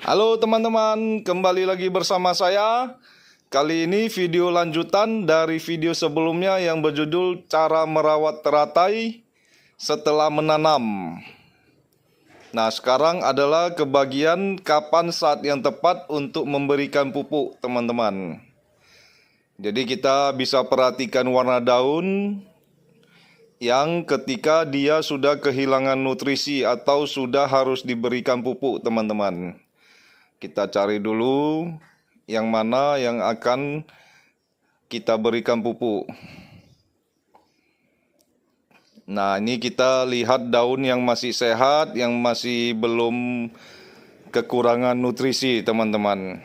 Halo teman-teman, kembali lagi bersama saya. Kali ini video lanjutan dari video sebelumnya yang berjudul Cara Merawat Teratai Setelah Menanam. Nah, sekarang adalah kebagian kapan saat yang tepat untuk memberikan pupuk, teman-teman. Jadi kita bisa perhatikan warna daun yang ketika dia sudah kehilangan nutrisi atau sudah harus diberikan pupuk, teman-teman. Kita cari dulu yang mana yang akan kita berikan pupuk. Nah, ini kita lihat daun yang masih sehat, yang masih belum kekurangan nutrisi, teman-teman.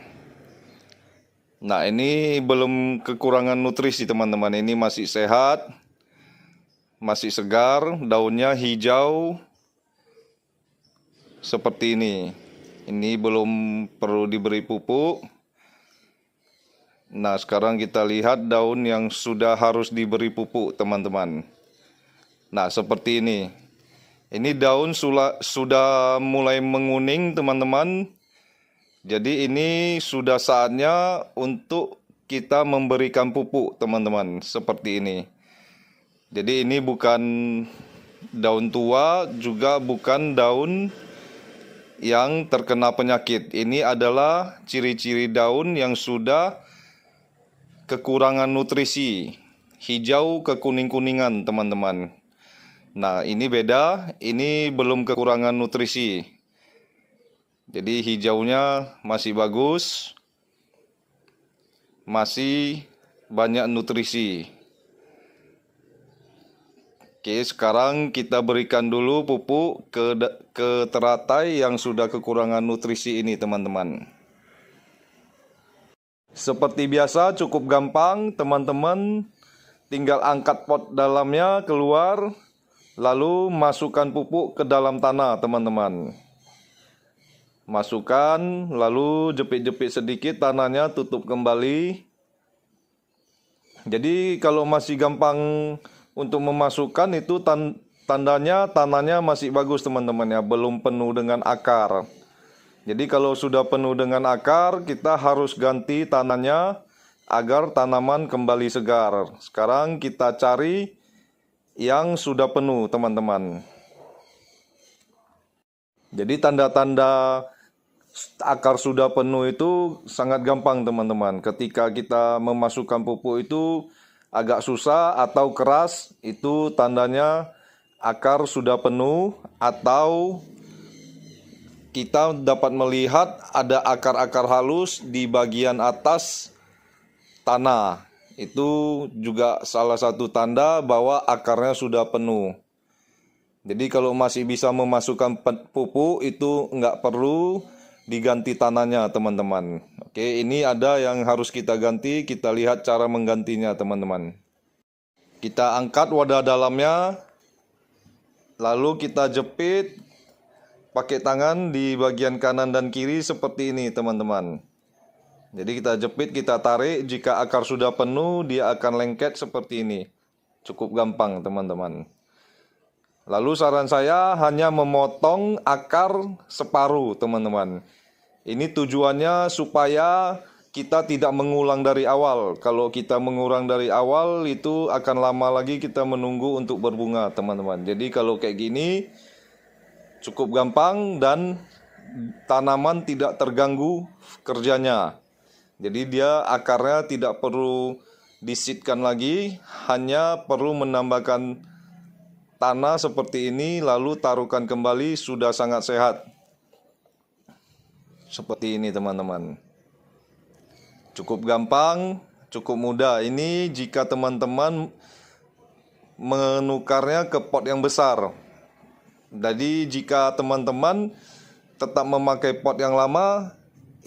Nah, ini belum kekurangan nutrisi, teman-teman. Ini masih sehat, masih segar, daunnya hijau seperti ini. Ini belum perlu diberi pupuk. Nah, sekarang kita lihat daun yang sudah harus diberi pupuk, teman-teman. Nah, seperti ini. Ini daun sudah mulai menguning, teman-teman. Jadi ini sudah saatnya untuk kita memberikan pupuk, teman-teman. Seperti ini. Jadi ini bukan daun tua, juga bukan daun yang terkena penyakit. Ini adalah ciri-ciri daun yang sudah kekurangan nutrisi, hijau ke kuning-kuningan, teman-teman. Nah, ini beda, ini belum kekurangan nutrisi. Jadi hijaunya masih bagus, masih banyak nutrisi. Oke, sekarang kita berikan dulu pupuk ke teratai yang sudah kekurangan nutrisi ini, teman-teman. Seperti biasa, cukup gampang, teman-teman. Tinggal angkat pot dalamnya keluar, lalu masukkan pupuk ke dalam tanah, teman-teman. Masukkan, lalu jepit-jepit sedikit tanahnya, tutup kembali. Jadi kalau masih gampang untuk memasukkan itu tandanya tanahnya masih bagus, teman-teman ya, belum penuh dengan akar. Jadi kalau sudah penuh dengan akar, kita harus ganti tanahnya agar tanaman kembali segar. Sekarang kita cari yang sudah penuh, teman-teman. Jadi tanda-tanda akar sudah penuh itu sangat gampang, teman-teman. Ketika kita memasukkan pupuk itu agak susah atau keras, itu tandanya akar sudah penuh, atau kita dapat melihat ada akar-akar halus di bagian atas tanah. Itu juga salah satu tanda bahwa akarnya sudah penuh. Jadi kalau masih bisa memasukkan pupuk itu nggak perlu diganti tanahnya, teman-teman. Oke, ini ada yang harus kita ganti. Kita lihat cara menggantinya, teman-teman. Kita angkat wadah dalamnya, lalu kita jepit pakai tangan di bagian kanan dan kiri seperti ini, teman-teman. Jadi kita jepit, kita tarik. Jika akar sudah penuh, dia akan lengket seperti ini. Cukup gampang, teman-teman. Lalu saran saya hanya memotong akar separuh, teman-teman. Ini tujuannya supaya kita tidak mengulang dari awal. Kalau kita mengulang dari awal itu akan lama lagi kita menunggu untuk berbunga, teman-teman. Jadi kalau kayak gini cukup gampang dan tanaman tidak terganggu kerjanya. Jadi dia akarnya tidak perlu disitkan lagi, hanya perlu menambahkan tanah seperti ini, lalu taruhkan kembali, sudah sangat sehat. Seperti ini, teman-teman. Cukup gampang, cukup mudah. Ini jika teman-teman menukarnya ke pot yang besar. Jadi jika teman-teman tetap memakai pot yang lama,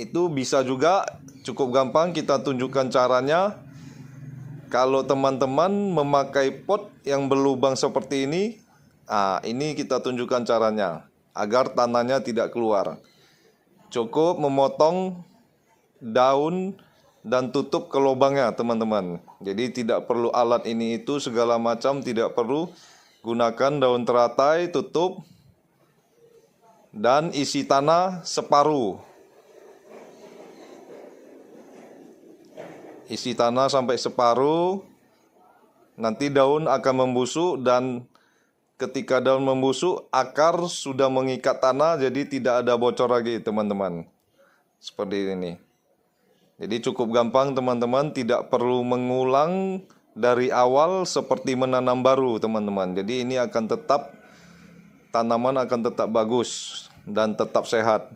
itu bisa juga. Cukup gampang, kita tunjukkan caranya. Kalau teman-teman memakai pot yang berlubang seperti ini, ini kita tunjukkan caranya agar tanahnya tidak keluar. Cukup memotong daun dan tutup ke lubangnya, teman-teman. Jadi tidak perlu alat ini itu segala macam, tidak perlu. Gunakan daun teratai, tutup, dan isi tanah separuh. isi tanah sampai separuh. Nanti daun akan membusuk, dan ketika daun membusuk, akar sudah mengikat tanah, jadi tidak ada bocor lagi teman-teman. Seperti ini. Jadi cukup gampang teman-teman, tidak perlu mengulang dari awal seperti menanam baru teman-teman. Jadi ini akan tetap, tanaman akan tetap bagus dan tetap sehat.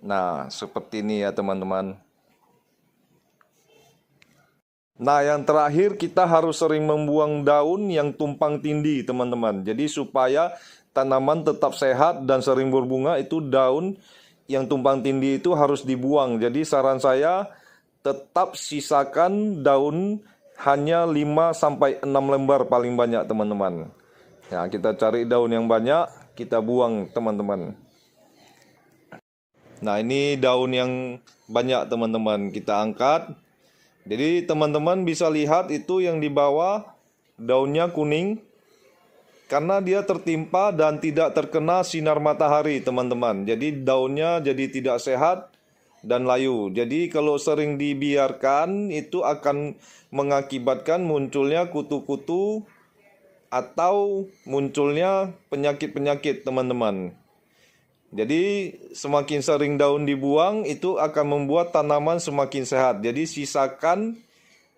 Nah, seperti ini ya teman-teman. Nah, yang terakhir kita harus sering membuang daun yang tumpang tindih teman-teman. Jadi supaya tanaman tetap sehat dan sering berbunga, itu daun yang tumpang tindih itu harus dibuang. Jadi saran saya tetap sisakan daun hanya 5-6 lembar paling banyak teman-teman. Nah, kita cari daun yang banyak, kita buang teman-teman. Nah, ini daun yang banyak teman-teman, kita angkat. Jadi teman-teman bisa lihat itu yang di bawah daunnya kuning karena dia tertimpa dan tidak terkena sinar matahari teman-teman. Jadi daunnya jadi tidak sehat dan layu. Jadi kalau sering dibiarkan itu akan mengakibatkan munculnya kutu-kutu atau munculnya penyakit-penyakit teman-teman. Jadi semakin sering daun dibuang itu akan membuat tanaman semakin sehat. Jadi sisakan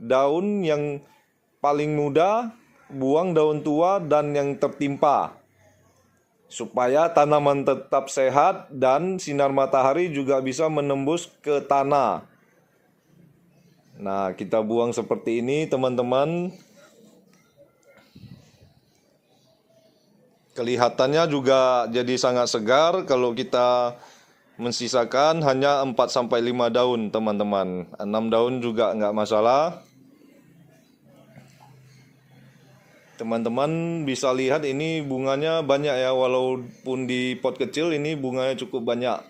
daun yang paling muda, buang daun tua dan yang tertimpa. Supaya tanaman tetap sehat dan sinar matahari juga bisa menembus ke tanah. Nah, kita buang seperti ini teman-teman. Kelihatannya juga jadi sangat segar kalau kita mensisakan hanya 4-5 daun teman-teman. 6 daun juga nggak masalah. Teman-teman bisa lihat ini bunganya banyak ya, walaupun di pot kecil ini bunganya cukup banyak.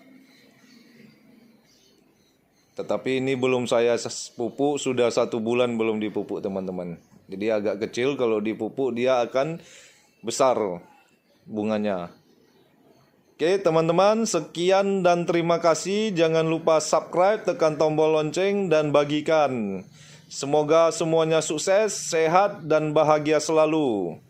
Tetapi ini belum saya pupuk, sudah 1 bulan belum dipupuk teman-teman. Jadi agak kecil, kalau dipupuk dia akan besar bunganya. Oke teman-teman, sekian dan terima kasih. Jangan lupa subscribe, tekan tombol lonceng dan bagikan. Semoga semuanya sukses, sehat dan bahagia selalu.